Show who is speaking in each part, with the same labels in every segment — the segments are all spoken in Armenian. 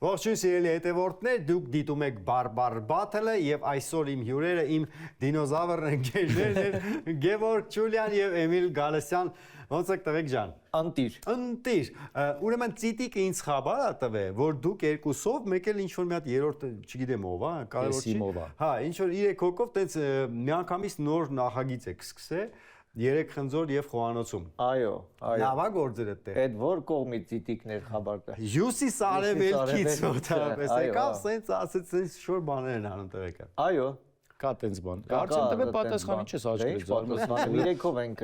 Speaker 1: Ողջույն սիրելի հետևորդներ, դուք դիտում եք Բարբար Բաթլը եւ այսօր իմ հյուրերը իմ դինոզավր ընկերներն են Գևորգ Ջուլյան եւ Էմիլ Գալստյան։ Ոնց եք տղեկ ջան։ Ընտիր։ Ուրեմն ծիտիկը ինձ խաբար ա տվել, որ դուք երկուսով մեկ էլ ինչ որ մի հատ երրորդ, չգիտեմ ով, հա, կարևոր չի։ Հա, ինչ որ 3 հոգով տենց միանգամից նոր նախագիծ եք սկսել։ 3 խնձոր եւ խոհանոցում։
Speaker 2: Այո։
Speaker 1: Լավ է գործերը դե։
Speaker 2: Այդ որ կողմի ծիտիկներ խաբար կա։
Speaker 1: Հյուսիս արևելքից ոտապես եկավ, սենց ասեց, սենց շոր բաներ են անում տղեկը։
Speaker 2: Այո։
Speaker 3: Կա տենց բան։ Կարծեմ տվել պատասխանի չես աչքերից
Speaker 2: պատասխանը 3-ով ենք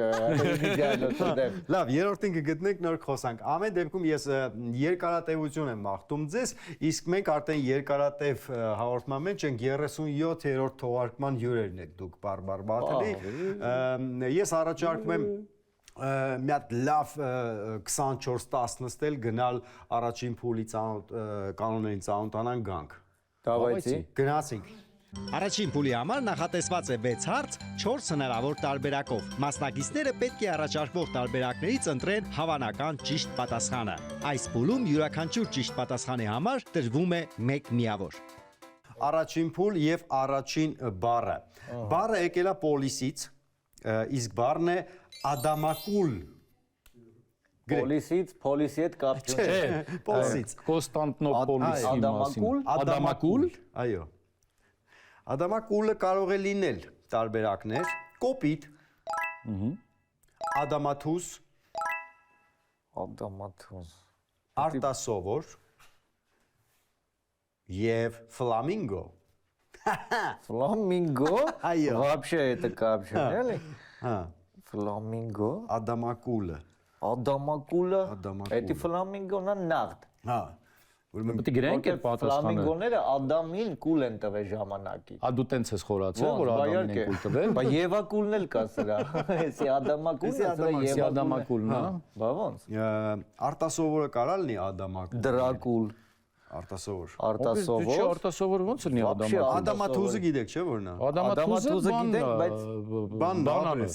Speaker 2: դիալոգով։
Speaker 1: Լավ, երրորդին կգտնենք նոր խոսանք։ Ամեն դեպքում ես երկարատևություն եմ մաղթում ձեզ, իսկ մենք արդեն երկարատև հաղորդման մեջ ենք 37-րդ թողարկման հյուրերն եք դուք Բարբար Բաթլի։ Ես առաջարկում եմ մի հատ լավ 24-10 նստել գնալ առաջին փուլի կանոններին ծանոթանան գանք։
Speaker 2: Դավայցի։
Speaker 1: Գնացինք։ Առաջին փուլի համար նախատեսված է 6 հարց 4 հնարավոր տարբերակով։ Մասնակիցները պետք է առաջարկվող տարբերակներից ընտրեն հավանական ճիշտ պատասխանը։ Այս փուլում յուրաքանչյուր ճիշտ պատասխանի համար տրվում է 1 միավոր։ Առաջին փուլ եւ առաջին բառը։ Բառը եկել է պոլիսից, իսկ բառն է ադամակուլ։
Speaker 2: Պոլիսի հետ կապ չունի։
Speaker 1: Պոլիսից։
Speaker 3: Կոստանդնոպոլիսի մասին։ Ադամակուլ։
Speaker 1: Այո։ Ադամակուլը կարող է լինել տարբերակներ, կոպիտ, ադամաթուս, արտասովոր եւ ֆլամինգո։
Speaker 2: Ֆլամինգո։
Speaker 1: Այո։
Speaker 2: Вообще это կապ չունի, էլի։
Speaker 1: Հա։
Speaker 2: Ֆլամինգո։
Speaker 1: Ադամակուլը։
Speaker 2: Ադամակուլը։ Էդի ֆլամինգոնը նաղդ։
Speaker 1: Հա։
Speaker 3: Պետք է գրենք այդ պատասխանը։
Speaker 2: Ֆլամինգոները Ադամին կուլ են տվել ժամանակի։
Speaker 3: Ա դու տենց ես խորացել, որ Ադամին են կուլ տվել։
Speaker 2: Բա Եվակուլն էլ կա սրա։ Էսի Ադամակուլը,
Speaker 3: Ադամակուլն, հա։
Speaker 2: Բա ոնց։
Speaker 1: Արտասովորը կարա լինի ադամակուլ։
Speaker 2: Դրակուլ։
Speaker 1: Արտասովոր։
Speaker 2: Արտասովոր։
Speaker 3: Արտասովոր ոնց լինի Ադամակուլ։
Speaker 1: Ադամաթուզը գիտեք, չէ՞ որն է։
Speaker 3: Ադամաթուզը
Speaker 2: գիտենք, բայց
Speaker 1: բանան է։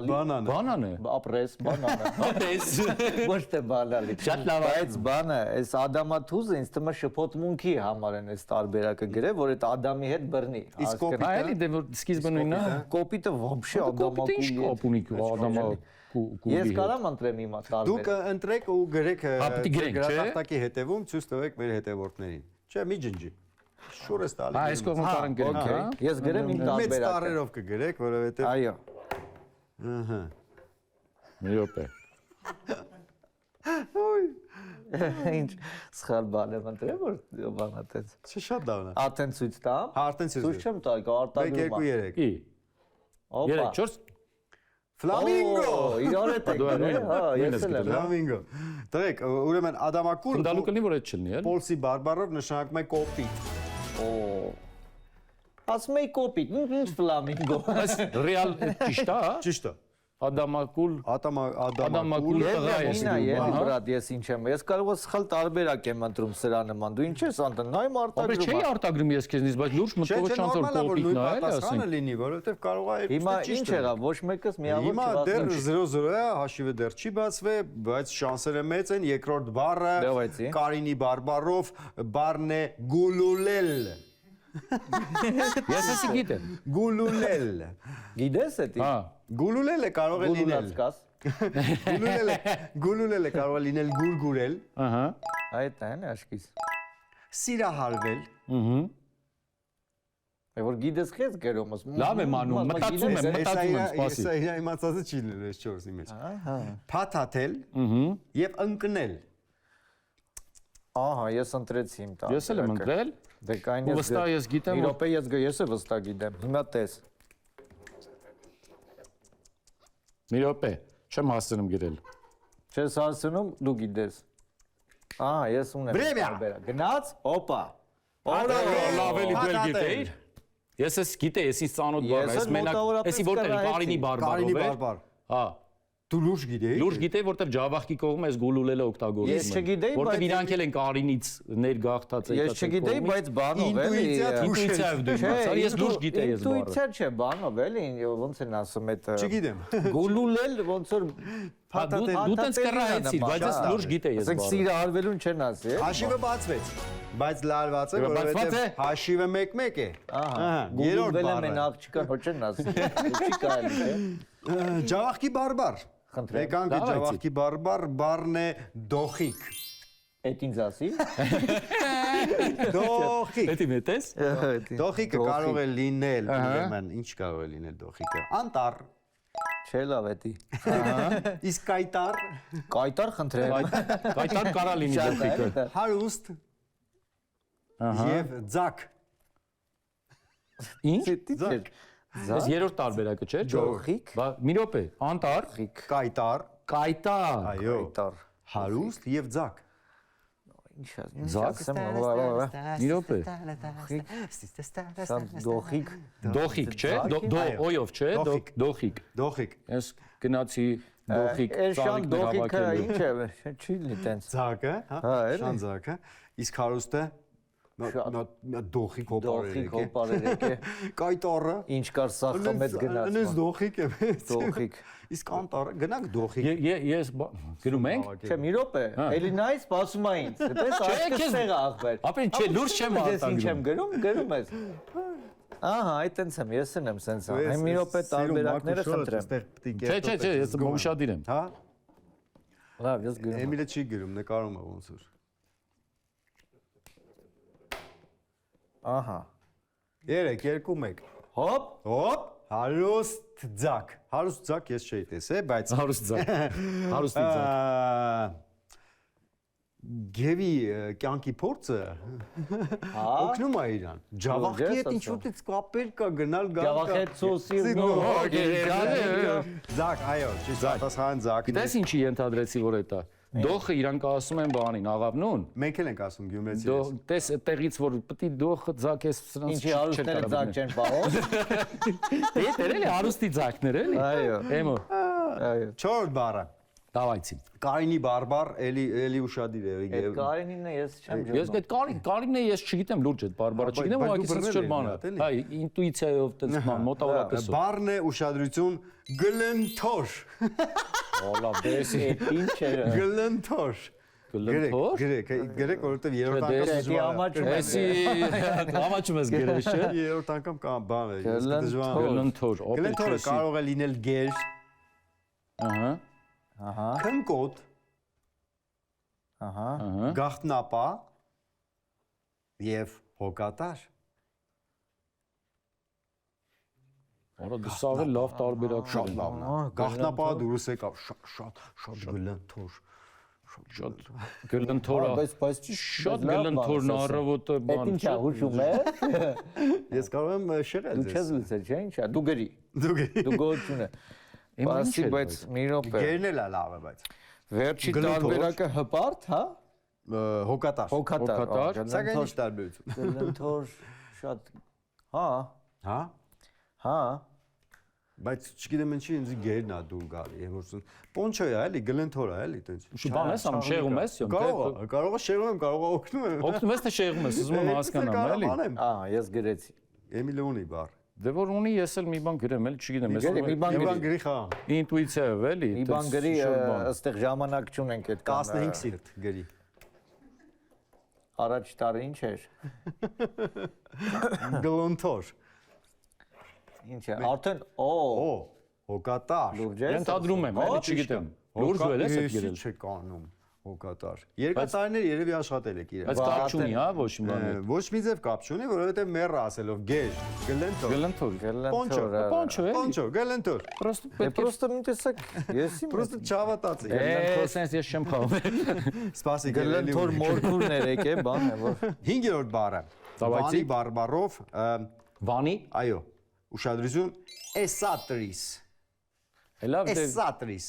Speaker 2: Բանան։
Speaker 3: Բանան է։
Speaker 2: Ապրես, բանանը։
Speaker 3: Ապրես։
Speaker 2: Ոչ թե բանալի։
Speaker 3: Շատ լավ է։
Speaker 2: Բայց բանը, այս Ադամաթուզը ինձ թվում է շփոթմունքի համար են այս տարբերակը գրել, որ այդ Ադամի հետ բռնի։
Speaker 1: Իսկ կոպիտը։
Speaker 3: Այելի դե որ սկիզբը նույնն է։
Speaker 2: Կոպիտը вообще
Speaker 3: Ադամակուլի։ Ինչ կապ ունի Ադամակուլի։
Speaker 2: Ես կարամ ընտրեմ հիմա տարբեր։
Speaker 1: Դուք ընտրեք ու գրեք
Speaker 3: պիտի գրենք, չէ՞։
Speaker 1: գրատախտակի հետևում ցույց տվեք մեր հետևորդներին։ Չէ, մի ջնջի։ Շուր է ստալի։
Speaker 3: Այս կողմը կարան գրենք, հա։
Speaker 2: Ես գրեմ իմ
Speaker 1: Մեծ
Speaker 2: տարբերակը։
Speaker 1: տարերով կգրեք, որովհետև
Speaker 2: Այո։
Speaker 1: ըհը։
Speaker 3: Մի րոպե։
Speaker 2: Ինչ սխալ բան եմ ընտրել, որ բանա տես։
Speaker 1: Չէ, շատ լավն է։
Speaker 2: Արդեն ցույց տամ։
Speaker 1: Հա, արդեն ցույց
Speaker 2: Ցույց չեմ տալ, արտադրում։
Speaker 1: 1 2 3։
Speaker 3: Ի։
Speaker 2: Օպա։
Speaker 3: 3 4
Speaker 1: Ֆլամինգո։
Speaker 2: Իրար է տեղ, հա, ես էլ եմ։
Speaker 1: Ֆլամինգո։ Տղեկ, ուրեմն ադամակուլ
Speaker 3: Դալու կլինի որ այդ չլինի, էլի։
Speaker 1: Պոլսի բարբառով նշանակում է կոպիտ։
Speaker 2: Օ։ Ասում եի կոպիտ, ինչ ֆլամինգո։
Speaker 3: Ռեալ ճիշտ է, հա։
Speaker 1: Ճիշտ է։
Speaker 3: Ադամակուլ,
Speaker 1: Ադամակուլ։
Speaker 2: Ես բրատ, ես ինչ եմ։ Ես կարող եմ սխալ տարբերակ եմ ընտրում սրա նման։ Դու ինչ ես անդն, նայում
Speaker 3: ապա չէի արտագրում ես քեզնից, բայց լուրջ մտքով չանց որ կոպիտ նա էլի ասենք։
Speaker 1: Պատասխանը լինի, որովհետև կարող է
Speaker 2: Հիմա ինչ եղավ, ոչ մեկս միավոր
Speaker 1: Հիմա դեռ 0-0 է, հաշիվը դեռ չի բացվել, բայց շանսերը մեծ են։ Երկրորդ բառը Կարինի բարբառով բառն է գուլուլել։
Speaker 3: Ես ասի գիտեմ։
Speaker 1: Գուլուլել։
Speaker 2: Գիտես էդի։
Speaker 3: Հա։
Speaker 1: Գուլուլելը կարող է լինել։ Գուլուլելը կարող է լինել գուրգուրել։
Speaker 3: Ահա։
Speaker 2: Այդ այն է աշկիս։
Speaker 1: Սիրահարվել։
Speaker 3: Ըհը։
Speaker 2: Որ գիտես քեզ գերոմս։
Speaker 3: Լավ եմ անում, մտածում եմ, սպասի։
Speaker 1: Սա իր իմացածը չի լինել այս 4-ի մեջ։
Speaker 2: Ահա։
Speaker 1: Փաթաթել եւ ընկնել։
Speaker 2: Ահա, ես ընտրեցի իմ տա։
Speaker 3: Ես էլ եմ ընտրել։
Speaker 2: Դե կային ես։
Speaker 3: Վստահ ես գիտեմ։
Speaker 2: Մի րոպե ես էլ վստահ գիտեմ։ Հիմա տես։
Speaker 3: Մի րոպե, չեմ հասցնում գրել։
Speaker 2: Չես հասցնում, դու գիտես։ Ահա, ես ունեմ տարբերակ։ Գնաց, օպա։
Speaker 3: Արա լավ էլի դու գիտեիր։ Ես ես գիտեի, ես ինձ ծանոթ բառ, ես մենակ, էսի որտեղ Կարինի բարբառով է։ Հա։
Speaker 1: Դու լուրջ գիտեի։
Speaker 3: Լուրջ գիտեի, որտեղ Ջավախքի կողմը այս գուլուլելը օգտագործում են։
Speaker 2: Ես չգիտեի, բայց
Speaker 3: որտեղ իրանք էլ են Կարինից ներգաղթած եկած։
Speaker 2: Ես չգիտեի, բայց բանով էլի։
Speaker 3: Ինտուիցիայով դու իմացար, ես լուրջ գիտեի այս բառը։
Speaker 2: Ինտուիցիա չէ, բանով էլի, ոնց են ասում այդ։
Speaker 1: Չգիտեմ։
Speaker 2: Գուլուլել ոնց որ
Speaker 3: Դու տենց կռահեցիր, բայց ես լուրջ գիտեի ես
Speaker 2: Ասենք
Speaker 3: բառը։
Speaker 2: սիրը արվելուն չեն ասի, է։
Speaker 1: Հաշիվը բացվեց, բայց լարված է, որովհետև հաշիվը 1-1 է։
Speaker 2: Ահա,
Speaker 1: Երրորդ
Speaker 2: գուլվել եմ
Speaker 1: բառը։
Speaker 2: են աղջիկան ոչ են ասի։ Չի կարելի, է։
Speaker 1: Ջավախքի բարբար։
Speaker 2: Խնդրեմ։
Speaker 1: Եկանք
Speaker 3: Դավայցի։
Speaker 1: ջավախքի բարբար, բառն է դոխիկ։
Speaker 2: Էդ ինձ ասի։
Speaker 1: Դոխիկ։
Speaker 3: Էդի մետես։
Speaker 1: Դոխիկը կարող է լինել, ուրեմն, ինչ կարող է լինել դոխիկը։ Անտառ,
Speaker 2: Չէ լավ էդի։
Speaker 1: իսկ կայտար,
Speaker 2: Կայտար խնդրեմ։
Speaker 3: Կայտար կարա լինի դեպիկը։
Speaker 1: հարուստ եւ ձակ։
Speaker 3: Ինչ։
Speaker 2: Ձակ։
Speaker 3: Ես երրորդ տարբերակը չէ։
Speaker 2: Դոխիկ։
Speaker 3: Բա մի րոպե, անտառ,
Speaker 1: Կայտար,
Speaker 3: կայտար։
Speaker 1: այո,
Speaker 2: Կայտար։
Speaker 1: հարուստ եւ ձակ։
Speaker 2: Ինչ ասեմ։
Speaker 3: Ձակ։ Մի րոպե։
Speaker 2: Դոխիկ։
Speaker 3: Դոխիկ, չէ։ Օյով, չէ։
Speaker 1: Դոխիկ։
Speaker 3: Դոխիկ։
Speaker 1: Դոխիկ,
Speaker 3: Ես գնացի դոխիկ
Speaker 2: Էրշան դոխիկը
Speaker 3: հավաքելու։
Speaker 2: ինչ է, չի լինի տենց։
Speaker 1: ձակը,
Speaker 2: Հա, էլի։
Speaker 1: շան ձակը, իսկ հարուստը դոխիկ
Speaker 2: Դոխիկ
Speaker 1: հոպարերեք է։
Speaker 2: հոպարերեք է։
Speaker 1: Կայտարը,
Speaker 2: Ինչ կար սա խմեց
Speaker 1: անես
Speaker 2: գնաց։
Speaker 1: դոխիկ է։
Speaker 2: Դոխիկ։
Speaker 1: Իսկ անտառը, գնանք դոխիկ։
Speaker 3: Ես գրում ենք։
Speaker 2: Չէ, մի րոպե, էլի նայ սպասում ա ինձ։ Դες աչքս
Speaker 3: քեզ-
Speaker 2: սեղա ախպեր։
Speaker 3: Ապեն չէ, լուրջ չեմ
Speaker 2: Ես ինչ եմ
Speaker 3: արտագրում։
Speaker 2: գրում ես։ Ահա, այդ տենց եմ, ես եմ սենց ա։ Հեմ մի րոպե տարբերակները խնդրեմ։
Speaker 3: Չէ, ես ուշադիր եմ։
Speaker 1: Հա,
Speaker 2: Լավ, ես գրում։
Speaker 1: Էմիլը չի գրում, նկարում է ոնց որ։
Speaker 2: Ահա։
Speaker 1: 3-2-1։
Speaker 2: Հոպ,
Speaker 1: Հոպ, հարուստ ձակ։ Հարուստ ձակ ես չէի տեսել, բայց
Speaker 3: Հարուստ ձակ։ Հարուստի ձակ։
Speaker 1: Գևի կյանքի փորձը
Speaker 2: հա։
Speaker 1: օգնում է իրան։ Ջավախքի հետ ինչ ուտից կապեր կա գնալ գալ։
Speaker 2: Գավախեցու սիրնո։
Speaker 1: Ձակ, այո, ճիշտ պատասխան ձակն է։
Speaker 3: Գիտես ինչի ենթադրեցի որ էտա։ Դոխը իրանք ասում են բանին, աղավնուն։
Speaker 1: Մենք էլ ենք ասում գյումրեցի։
Speaker 3: Տես այդտեղից որ պետք է դոխը ձակես սրանց
Speaker 2: Ինչի հարուստները ձակ չեն պահող։
Speaker 3: Դե դերել է հարուստի ձակներ էլի։
Speaker 2: Այո։
Speaker 3: Էմո։
Speaker 2: Այո։
Speaker 1: 4 բառը։
Speaker 3: Դավայցի։
Speaker 1: Կարինի բարբար, էլի ուշադիր է։
Speaker 2: Այդ Կարինինը ես չեմ
Speaker 3: Ես այդ կարինն է ես չգիտեմ լուրջ այդ բարբարը չգիտեմ
Speaker 1: բայց
Speaker 3: ուղղակի
Speaker 1: դու
Speaker 3: սենց չոր բան է։ Այ ինտուիցիայով տես բան մոտավորապես։
Speaker 1: Բառն է ուշադրություն գլնթոր։
Speaker 3: Լավ, դες
Speaker 2: Այդ ինչ է։
Speaker 1: Գլնթոր։
Speaker 3: գլնթոր։
Speaker 1: Գրեք, որովհետև երրորդ անգամ
Speaker 2: Դե ամաչում եմ։
Speaker 3: Էսի համաչում ես գրել, չէ։
Speaker 1: երրորդ անգամ կա բան է։
Speaker 3: Գլնթոր,
Speaker 1: Գլնթորը կարող է լինել գեր,
Speaker 3: Ահա,
Speaker 2: Ահա,
Speaker 1: քնկոտ,
Speaker 2: ահա։
Speaker 1: գախտնապա եւ հոգատար։
Speaker 3: Որա դու սա էլ լավ տարբերակ
Speaker 1: Շատ
Speaker 3: շատ
Speaker 1: լավն է։ Գախտնապա դուրս եկավ, շատ գլնթոր։
Speaker 3: շատ գլնթորա։
Speaker 2: Բայց
Speaker 3: Շատ գլնթորն առավոտը
Speaker 2: Այդ
Speaker 3: բան։
Speaker 2: ինչ է հուշում է։
Speaker 1: Ես կարող եմ շեղել
Speaker 2: Դու չես լսել, չէ՞, ինչ է։ Դու գրի։
Speaker 1: Դուք
Speaker 2: Դու գոչուն է։ Բասի, բայց մի րոպե։
Speaker 1: գերն էլ է լավ է, բայց
Speaker 2: Վերջի
Speaker 1: Գլնթոր։
Speaker 2: տարբերակը հպարտ, հա։
Speaker 1: հոգատար։
Speaker 2: Հոգատար։
Speaker 1: Սակայն ինչ տարբերություն։
Speaker 2: Գլնթոր շատ։ Հա,
Speaker 1: Հա։
Speaker 2: հա։
Speaker 1: Բայց չգիտեմ ինչի ինձ գերն է դուր գալի, եմ որ պոնչո է, էլի, գլնթոր է, էլի, տենց։
Speaker 3: Շու բան ես ամ շեղում ես յոմ։
Speaker 1: Կարող է շեղում եմ, կարող է օգնում եմ։
Speaker 3: Օգնում ես թե շեղում ես, ուզում եմ հասկանամ, էլի։
Speaker 2: Ահա, ես գրեցի։
Speaker 1: Էմիլը ունի բառ։
Speaker 3: Դե որ ունի ես էլ մի բան գրեմ, էլի չգիտեմ, ես
Speaker 2: Գրի, մի բան
Speaker 1: Եվան
Speaker 2: գրի։
Speaker 1: գրի խաղ։
Speaker 3: ինտուիցիայով էլի։
Speaker 2: Մի բան գրի, ըստեղ ժամանակ չունենք այդ
Speaker 1: 15 սիրտ գրի։
Speaker 2: Առաջ տարը ինչ էր։
Speaker 1: Գլնթոր։
Speaker 2: Ինչ է։ Արդեն օ,
Speaker 1: Հոգատար։
Speaker 2: լուրջ է։
Speaker 3: Ենթադրում եմ, էլի չգիտեմ։ Լուրջ ու ես այդ գրել։
Speaker 1: Չի կանում հոգատար։ Երկու տարիներ երևի աշխատել եք իրար։
Speaker 3: Բայց կապ չունի, հա, ոչ մի բան։
Speaker 1: Ոչ մի ձև կապ չունի, որովհետև մեռը ասելով գեր, գլնթոր։
Speaker 3: Գլնթոր։
Speaker 1: Պոնչո,
Speaker 3: Պոնչո էլի։
Speaker 1: Պոնչո, գլնթոր։
Speaker 3: Պրոստը
Speaker 2: Դե
Speaker 3: պետք է
Speaker 2: պրոստը մի տեսակ, եսի
Speaker 1: Պրոստը չավատացի։
Speaker 3: Սենց ես չեմ խաղում։
Speaker 1: Սպասի
Speaker 2: գլնթոր մորքուրներ եկե, բան է, որ
Speaker 1: 5-րդ բառը։
Speaker 3: Դավայցի։
Speaker 1: Վանի բարբարով,
Speaker 3: Վանի։
Speaker 1: այո, ուշադրություն, էսատրիս։
Speaker 3: Լավ դե
Speaker 1: Էսատրիս։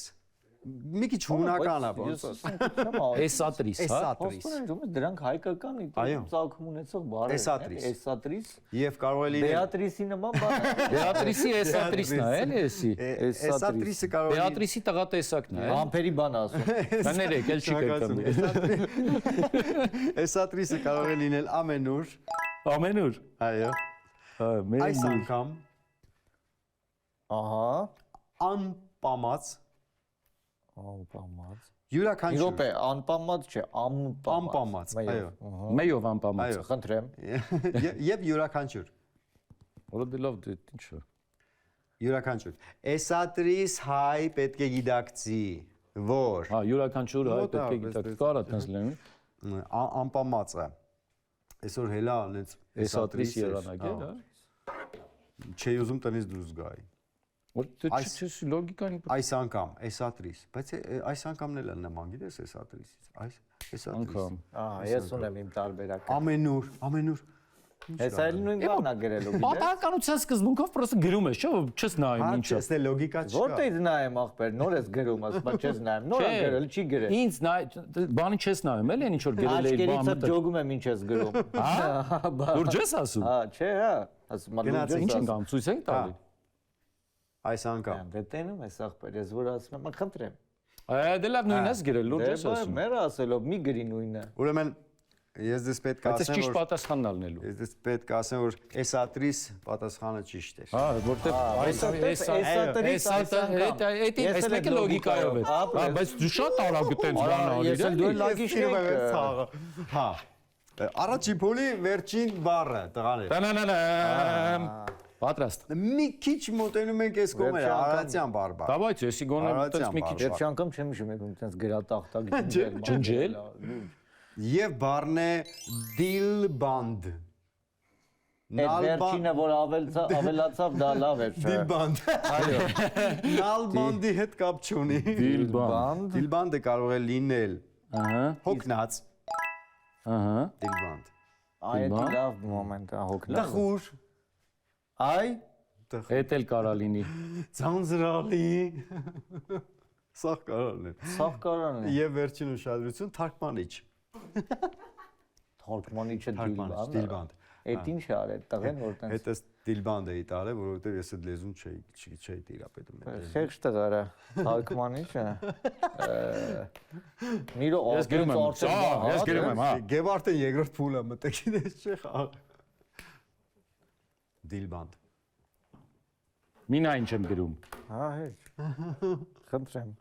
Speaker 1: Մի քիչ հունական է ոնց։
Speaker 3: էսատրիս, հա։
Speaker 1: Էսատրիս։
Speaker 2: Խոսում դրանք հայկական
Speaker 1: Այո։
Speaker 2: ծագում ունեցող բառեր են։
Speaker 1: Էսատրիս։
Speaker 2: Էսատրիս։
Speaker 1: Եվ կարող է լինել
Speaker 2: Բեատրիսի նման բան է։
Speaker 3: Բեատրիսի էսատրիսն է, էլի էսի։
Speaker 1: Էսատրիսը կարող է լինել
Speaker 3: Բեատրիսի տղատեսակն է։
Speaker 2: Համբերի բան ասում։
Speaker 3: Կներեք, էլ չի կրկնվի։
Speaker 1: Էսատրիսը կարող է լինել ամենուր,
Speaker 3: Ամենուր։
Speaker 1: այո,
Speaker 3: Հա,
Speaker 1: այս անգամ
Speaker 2: Ահա,
Speaker 1: անպամած,
Speaker 2: Անպամած։
Speaker 1: Յուրաքանչյուր։
Speaker 2: Իրոպե, անպամած չէ,
Speaker 1: Անպամած, այո։
Speaker 3: Մեյով անպամած։
Speaker 1: Այո։
Speaker 2: Խնդրեմ։
Speaker 1: Եվ յուրաքանչյուր։
Speaker 3: Որը լավ դե ինչ է։
Speaker 1: Յուրաքանչյուր։ Էսատրիս հայ պետք է գիտակցի, որ
Speaker 3: Հա, յուրաքանչյուր այ
Speaker 1: Մոտա,
Speaker 3: պետք է գիտակ կարա տես լեն։
Speaker 1: անպամածը։ Այսօր հելա անեց
Speaker 3: Էսատրիս երանագել, հա։
Speaker 1: Չի ուզում տնից դուրս գայի։
Speaker 3: Որ դե չի լոգիկան։
Speaker 1: Այս անգամ էսատրիս, բայց այս անգամն էլ նման, գիտես էսատրիսից։ Այս էսատրիս։
Speaker 3: Անգամ։
Speaker 2: Ես ունեմ իմ տարբերակը։
Speaker 1: Ամենուր։
Speaker 2: Հեսա էլ նույն բանն է գրելու գիտես։
Speaker 3: Պատահականության սկզբունքով պրոստը գրում ես, չէ՞, որ չես նայում ինչա։
Speaker 1: Հա, դե լոգիկա չկա։
Speaker 2: Որտե՞ղ նայեմ ախպեր, նոր ես գրում, ասում ես նայեմ, նոր եմ գրել, չի գրել։
Speaker 3: Ինձ նայ, բանի չես նայում, էլի ինչ որ գրել էի բան։
Speaker 2: Աչքերիցդ ջոգում եմ ինչ ես գրում։
Speaker 3: Հա։ Լուրջ ես ասում։
Speaker 2: Հա, չէ, հա, ասում եմ լուրջ
Speaker 3: Ինչ
Speaker 2: ես
Speaker 3: ենք անում, ցույց ենք տալի։
Speaker 1: Այս անգամ։
Speaker 2: Դե տենում ես ախպեր, ես որ ասում եմ, խնդրեմ։
Speaker 3: Դե լավ նույնն ես գրել, լուրջ ես
Speaker 2: Դե
Speaker 3: ասում։
Speaker 2: մերը ասելով մի գրի նույնը։
Speaker 1: Ուրեմն ես դες պետք է
Speaker 3: Բայց
Speaker 1: ասեմ,
Speaker 3: ճիշտ
Speaker 1: որ
Speaker 3: պատասխանն ալնելու։
Speaker 1: ես դες պետք է ասեմ, որ էսատրիս պատասխանը ճիշտ էր։
Speaker 3: Հա, որտեղ այս մեկը լոգիկայով է։ Հա, բայց դու շատ արագ տենց բան
Speaker 2: Ես էլ դու
Speaker 3: արիր։
Speaker 2: լագիշն եք։
Speaker 1: Հա։ Առաջի փոլի վերջին բառը տղաներ։
Speaker 3: Տանանանամ։ Պատրաստ։
Speaker 1: Մի քիչ մոտենում ենք այս կողմերը,
Speaker 2: Վերջի անգամ։
Speaker 1: արացյան բառ։
Speaker 3: Դավայց, եսի գոնե տենց մի քիչ
Speaker 2: Երբ չանգամ չեմ հիշում եկում տենց գրատախտակ
Speaker 3: ջնջել։
Speaker 1: Եվ բառն է դիլբանդ։
Speaker 2: Այդ վերջինը որ ավելացավ դա լավ էր, չէ։
Speaker 1: Դիլբանդ։ Այո։ Նալբանդի հետ կապ չունի։
Speaker 3: Դիլբան։
Speaker 1: Դիլբանդը կարող է լինել
Speaker 3: Ահա։
Speaker 1: հոգնած։
Speaker 3: Ահա։
Speaker 1: Դիլբանդ։
Speaker 2: Այդ լավ մոմենտ է հոգնած։
Speaker 1: Տխուր։
Speaker 2: Այ
Speaker 3: Էդ էլ կարա լինի։
Speaker 1: Ձանձրալի։ Սաղ կարան է։
Speaker 2: սաղ կարան է։
Speaker 1: Եվ վերջին ուշադրություն թարգմանիչ։
Speaker 2: Թարգմանիչը
Speaker 1: Թարգմանիչ, դիլբանդ։
Speaker 2: Այդ ինչ է արել տղեն որ տենց
Speaker 1: Հետս դիլբանդ էի տարել, որովհետև ես այդ լեզուն չէի տիրապետում։
Speaker 2: խեղճ տղարա թարգմանիչը Միրո
Speaker 3: Ես գրում եմ, ես գրում եմ, հա։
Speaker 1: Գևարտեն երկրորդ փուլը մտեք ինձ չէ խաղ։ Դիլբանդ։
Speaker 3: Մինա ինչ եմ գրում։
Speaker 2: Հա հեչ խնդրեմ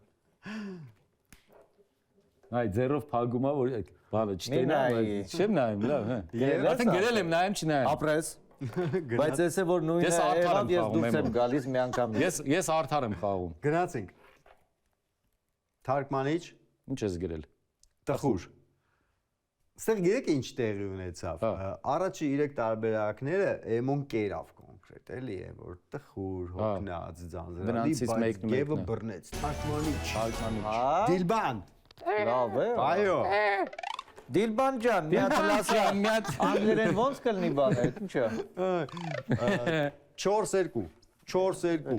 Speaker 3: Այ ձերով փագումա որ բանը չտենամ, չեմ նայում, լավ, հա։ Արդեն գրել եմ, նայեմ չնայեմ։
Speaker 2: ապրես բայց ես որ նույնը
Speaker 3: Ես արդար
Speaker 2: եղավ
Speaker 3: եմ
Speaker 2: ես դուրս եմ գալիս մի անգամ
Speaker 3: Ես արդար եմ խաղում։
Speaker 1: Գնացինք։ Թարգմանիչ
Speaker 3: Ինչ ես գրել։
Speaker 1: տխուր։ Ստեղ գիտեք ինչ տեղի ունեցավ։ Առաջի 3 տարբերակները էմոն կերավ կոնկրետ, էլի է, որ տխուր, հոգնած, ձանձրալի,
Speaker 3: Դրանցից
Speaker 1: բայց
Speaker 3: մեկն ու
Speaker 1: գևը
Speaker 3: մեկն է։
Speaker 1: բռնեց։ Թարգմանիչ։
Speaker 2: հա
Speaker 1: Դիլբանդ։
Speaker 2: լավ է
Speaker 1: Այո։
Speaker 2: Դիլբան ջան մի հատ լասա
Speaker 3: մի հատ
Speaker 2: անգլերեն ոնց կլինի բանը ինչա
Speaker 1: 4-2 4-2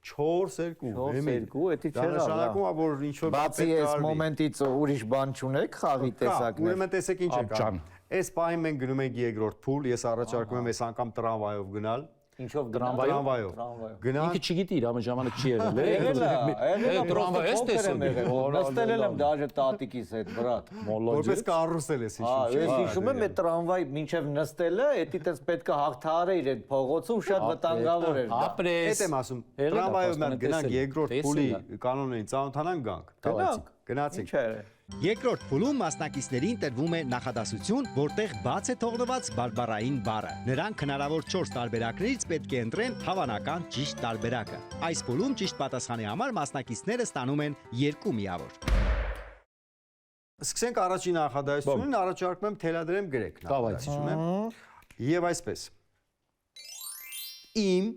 Speaker 2: 4-2 էդի չէ
Speaker 1: Նշանակում է որ ինչ որ
Speaker 2: բացի այս մոմենտից ուրիշ բան չունեք խաղի տեսակներ
Speaker 1: Ուրեմն տեսեք ինչ է
Speaker 3: Աբջան։
Speaker 1: կա Այս պահին մենք գնում ենք երկրորդ փուլ ես առաջարկում եմ այս անգամ տրամվայով գնալ
Speaker 2: ինչով
Speaker 1: Տրամվայով Գնանք
Speaker 3: Ինքը չգիտի իր ամենժամանակ չի եղել է։
Speaker 2: եղել
Speaker 3: Տրամվայ ես տեսել։
Speaker 2: նստել եմ դաժե տատիկիս հետ վրատ
Speaker 1: որպես կարուսել ես
Speaker 2: ես հիշում եմ այդ տրամվայ մինչև նստելը էդի տես պետքա հաղթահարե իր այդ փողոցը ու շատ վտանգավոր էր դա
Speaker 3: Ապրես։
Speaker 1: Այդ եմ ասում տրամվայով մենք գնանք երկրորդ փուլի կանոններին ծանոթանանք գանք Գնացինք
Speaker 2: Ինչ է
Speaker 4: Երկրորդ փուլում մասնակիցներին տրվում է նախադասություն, որտեղ բաց է թողնված բարբառային բառը։ Նրանք հնարավոր 4 տարբերակներից պետք է ընտրեն հավանական ճիշտ տարբերակը։ Այս փուլում ճիշտ պատասխանի համար մասնակիցները ստանում են 2 միավոր։
Speaker 1: Սկսենք առաջին նախադասությունն, առաջարկում եմ թելադրեմ գրեք նախադասությունը։ Եվ այսպես։ Իմ